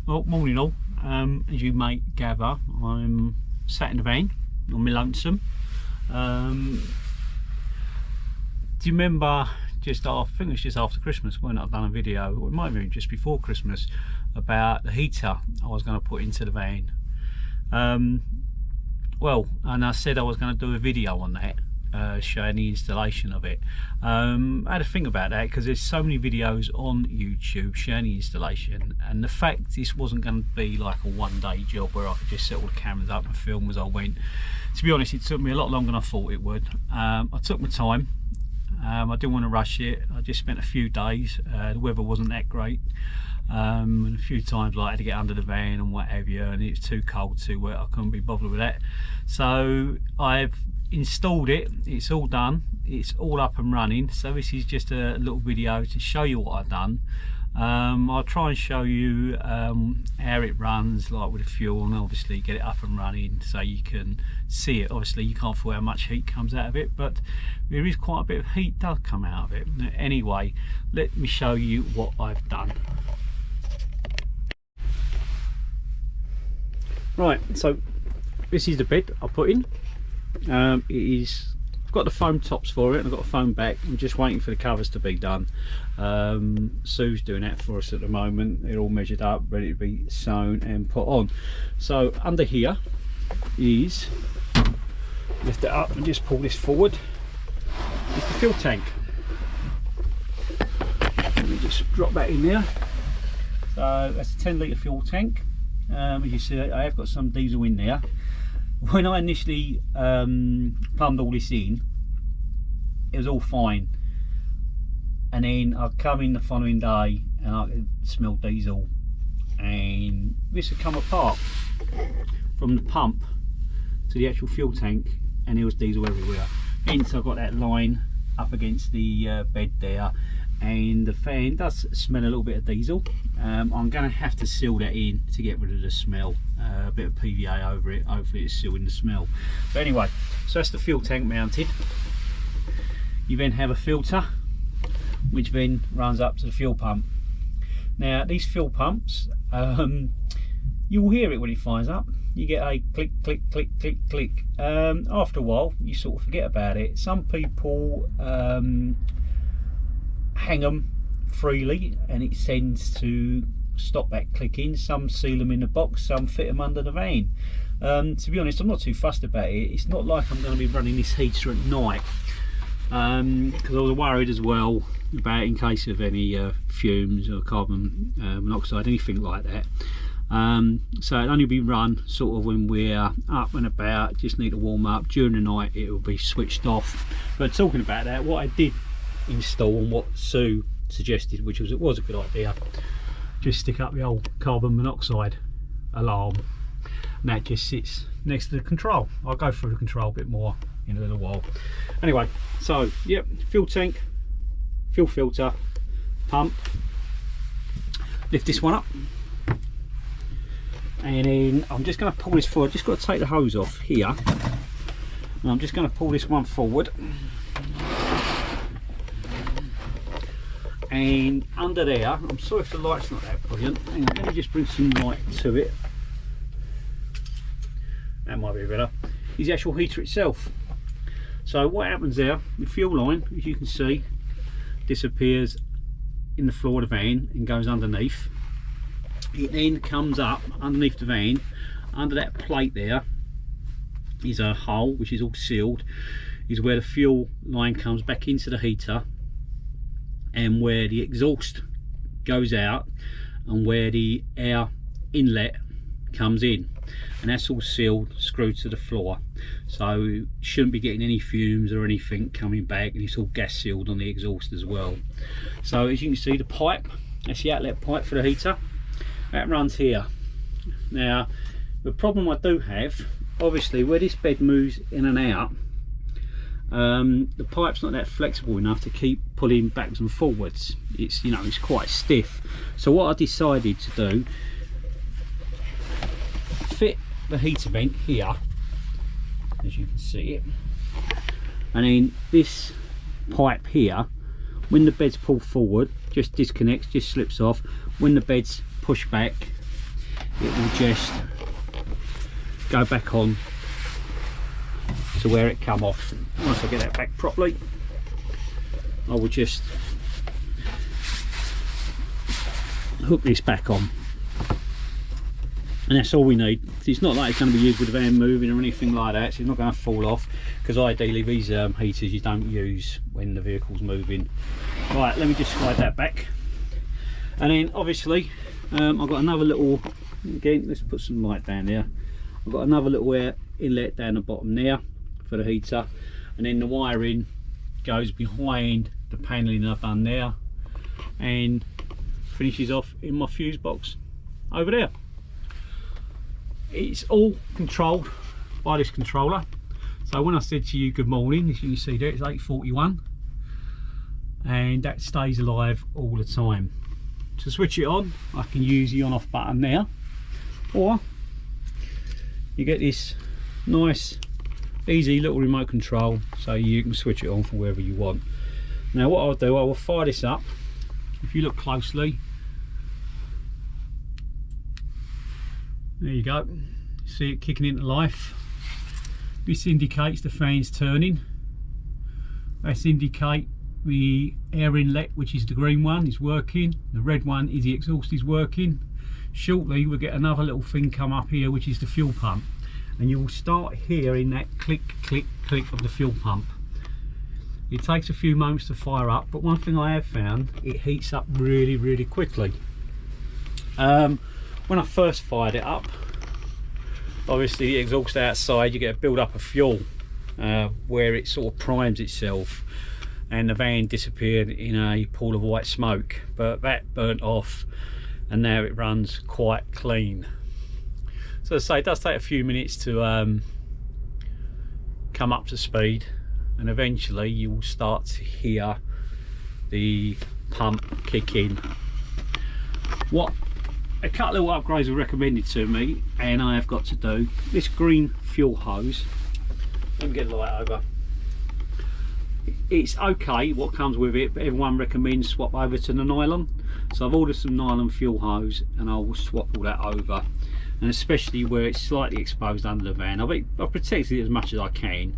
Well, morning all. As you may gather, I'm sat in the van on my lonesome. Do you remember just after, I think it was just after Christmas when I've done a video, or it might have been just before Christmas, about the heater I was going to put into the van? Well, and I said I was going to do a video on that, showing the installation of it. I had to think about that because there's so many videos on YouTube showing the installation, and the fact this wasn't going to be like a one-day job where I could just set all the cameras up and film as I went. To be honest, it took me a lot longer than I thought it would. I took my time. I didn't want to rush it. I just spent a few days. The weather wasn't that great, and a few times I had to get under the van and what have you, and it's too cold, too wet. I couldn't be bothered with that. So I've installed it. It's all done. It's all up and running. So this is just a little video to show you what I've done. I'll try and show you how it runs, like with the fuel, and obviously get it up and running so you can see it. Obviously you can't feel how much heat comes out of it, but there is quite a bit of heat does come out of it. Anyway, let me show you what I've done. Right, so this is the bed I put in. I've got the foam tops for it and I've got a foam back. I'm just waiting for the covers to be done. Sue's doing that for us at the moment. They're all measured up, ready to be sewn and put on. So under here is, lift it up and just pull this forward, it's the fuel tank. Let me just drop that in there. So that's a 10 litre fuel tank. As you see, I have got some diesel in there. When I initially plumbed all this in, it was all fine, and then I'd come in the following day and I could smell diesel, and this had come apart from the pump to the actual fuel tank, and there was diesel everywhere. Hence I got that line up against the bed there, and the fan does smell a little bit of diesel. I'm going to have to seal that in to get rid of the smell. A bit of PVA over it, hopefully it's sealing the smell. But anyway, so that's the fuel tank mounted. You then have a filter which then runs up to the fuel pump. Now these fuel pumps, you will hear it when it fires up. You get a click click click click click. After a while you sort of forget about it. Some people hang them freely and it tends to stop that clicking. Some seal them in the box, some fit them under the van. To be honest, I'm not too fussed about it. It's not like I'm going to be running this heater at night, because I was worried as well about in case of any fumes or carbon monoxide, anything like that. So it'll only be run sort of when we're up and about, just need to warm up. During the night it will be switched off. But talking about that, what I did install and what Sue suggested, which was, it was a good idea, just stick up the old carbon monoxide alarm, and that just sits next to the control. I'll go through the control a bit more in a little while. Anyway, so yep, fuel tank, fuel filter, pump. Lift this one up, and then I'm just going to pull this forward. Just got to take the hose off here, and I'm just going to pull this one forward. And under there, I'm sorry if the light's not that brilliant. Hang on, let me just bring some light to it. That might be better. Is the actual heater itself. So what happens there, the fuel line, as you can see, disappears in the floor of the van and goes underneath. It then comes up underneath the van. Under that plate there is a hole which is all sealed, is where the fuel line comes back into the heater, and where the exhaust goes out, and where the air inlet comes in, and that's all sealed, screwed to the floor, so shouldn't be getting any fumes or anything coming back, and it's all gas sealed on the exhaust as well. So as you can see, the pipe, that's the outlet pipe for the heater, that runs here. Now the problem I do have, obviously where this bed moves in and out, the pipe's not that flexible enough to keep pulling backwards and forwards. It's, you know, it's quite stiff. So what I decided to do, fit the heater vent here, as you can see it, and then this pipe here, when the bed's pulled forward, just disconnects, just slips off. When the bed's pushed back, it will just go back on to where it come off. Once I get that back properly, I will just hook this back on, and that's all we need. It's not like it's going to be used with the van moving or anything like that, so it's not going to fall off, because ideally these heaters you don't use when the vehicle's moving. Right, let me just slide that back, and then obviously I've got another little, again, let's put some light down there. I've got another little air inlet down the bottom there for the heater, and then the wiring goes behind the panelling I've done there and finishes off in my fuse box over there. It's all controlled by this controller. So when I said to you good morning, as you can see there, it's 8:41, and that stays alive all the time. To switch it on, I can use the on off button there, or you get this nice easy little remote control, so you can switch it on from wherever you want. Now what I'll do, I will fire this up. If you look closely, there you go, see it kicking into life. This indicates the fan's turning. That's indicate the air inlet, which is the green one, is working. The red one is the exhaust is working. Shortly we'll get another little thing come up here, which is the fuel pump, and you will start hearing that click click click of the fuel pump. It takes a few moments to fire up, but one thing I have found, it heats up really quickly. When I first fired it up, obviously the exhaust outside, you get a build up of fuel where it sort of primes itself, and the van disappeared in a pool of white smoke, but that burnt off and now it runs quite clean. So as I say, it does take a few minutes to come up to speed, and eventually you will start to hear the pump kick in. What a couple of upgrades were recommended to me, and I have got to do this green fuel hose. Let me get the light over. It's okay what comes with it, but everyone recommends swap over to the nylon. So I've ordered some nylon fuel hose, and I will swap all that over, and especially where it's slightly exposed under the van. I've protected it as much as I can,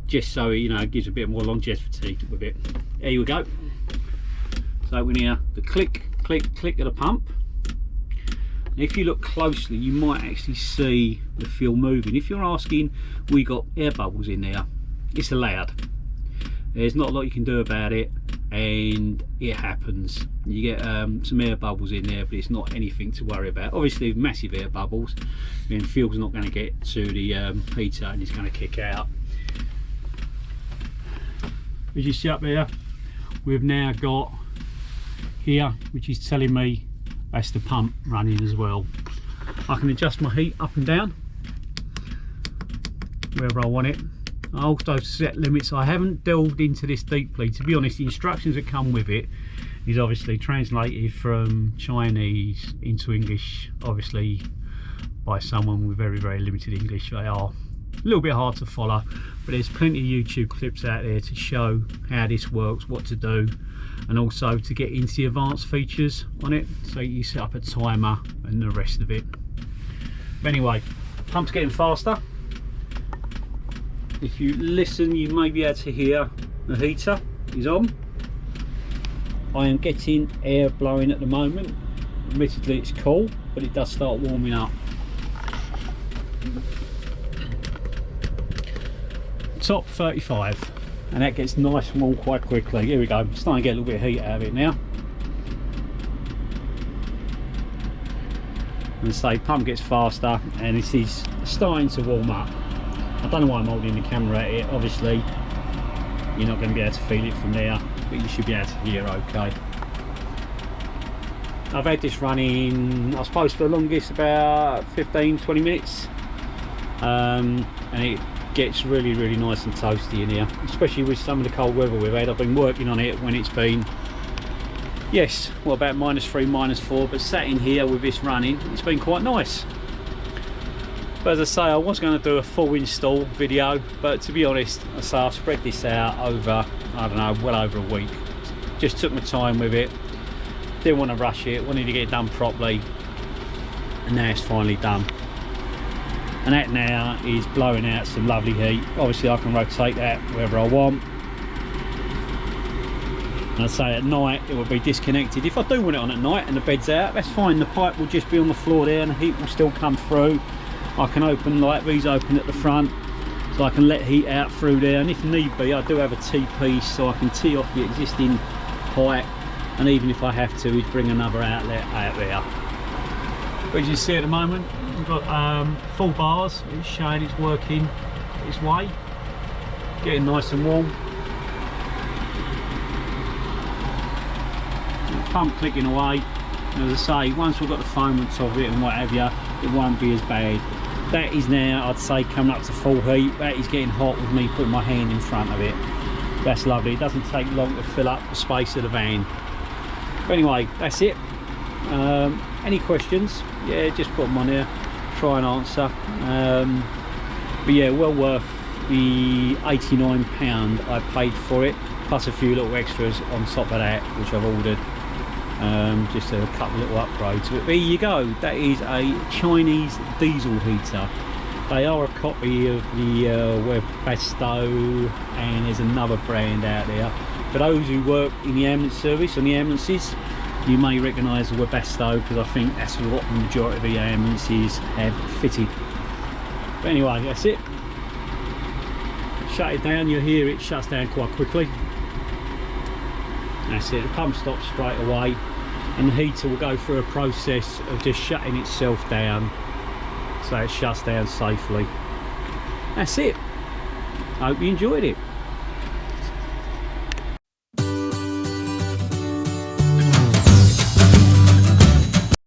just so it gives a bit more longevity with it. There you go. So we hear the click click click of the pump. And if you look closely, you might actually see the fuel moving. If you're asking, we got air bubbles in there, it's allowed. There's not a lot you can do about it, and it happens. You get some air bubbles in there, but it's not anything to worry about. Obviously massive air bubbles, then fuel's not going to get to the heater and it's going to kick out. As you see up there, we've now got here, which is telling me that's the pump running as well. I can adjust my heat up and down wherever I want it. I also set limits. I haven't delved into this deeply, to be honest. The instructions that come with it is obviously translated from Chinese into English, obviously by someone with very limited English. They are a little bit hard to follow, but there's plenty of YouTube clips out there to show how this works, what to do, and also to get into the advanced features on it. So you set up a timer and the rest of it. But anyway, pump's getting faster. If you listen, you may be able to hear the heater is on. I am getting air blowing at the moment. Admittedly it's cool, but it does start warming up. Top 35, and that gets nice and warm quite quickly. Here we go, I'm starting to get a little bit of heat out of it now. And say, pump gets faster, and this is starting to warm up. I don't know why I'm holding the camera at it. Obviously you're not going to be able to feel it from there, but you should be able to hear okay. I've had this running, I suppose, for the longest, about 15-20 minutes, and it gets really nice and toasty in here, especially with some of the cold weather we've had. I've been working on it when it's been, yes, well, about -3, -4, but sat in here with this running, it's been quite nice. But as I say, I was going to do a full install video, but to be honest, I say I've spread this out over, I don't know, well over a week. Just took my time with it, Didn't want to rush it, wanted to get it done properly, and now it's finally done. And that now is blowing out some lovely heat. Obviously I can rotate that wherever I want. And I say at night it will be disconnected. If I do want it on at night and the bed's out, that's fine. The pipe will just be on the floor there and the heat will still come through. I can open, like these open at the front, so I can let heat out through there. And if need be, I do have a T-piece, so I can tee off the existing pipe. And even if I have to, is bring another outlet out there. But as you see at the moment, we've got full bars. It's showing it's working its way, getting nice and warm. Pump clicking away. And as I say, once we've got the foam on top of it and what have you, it won't be as bad. That is now, I'd say, coming up to full heat. That is getting hot with me putting my hand in front of it. That's lovely. It doesn't take long to fill up the space of the van. But anyway, that's it. Any questions? Yeah, just put them on there. Try and answer. But yeah, well worth the £89 I paid for it, plus a few little extras on top of that, which I've ordered. Just a couple little upgrades. But there you go. That is a Chinese diesel heater. They are a copy of the Webasto, and there's another brand out there. For those who work in the ambulance service, on the ambulances, you may recognise the Webasto, because I think that's what the majority of the ambulances have fitted. But anyway, that's it. Shut it down, you'll hear it shuts down quite quickly. That's it, the pump stops straight away, and the heater will go through a process of just shutting itself down, so it shuts down safely. That's it. I hope you enjoyed it.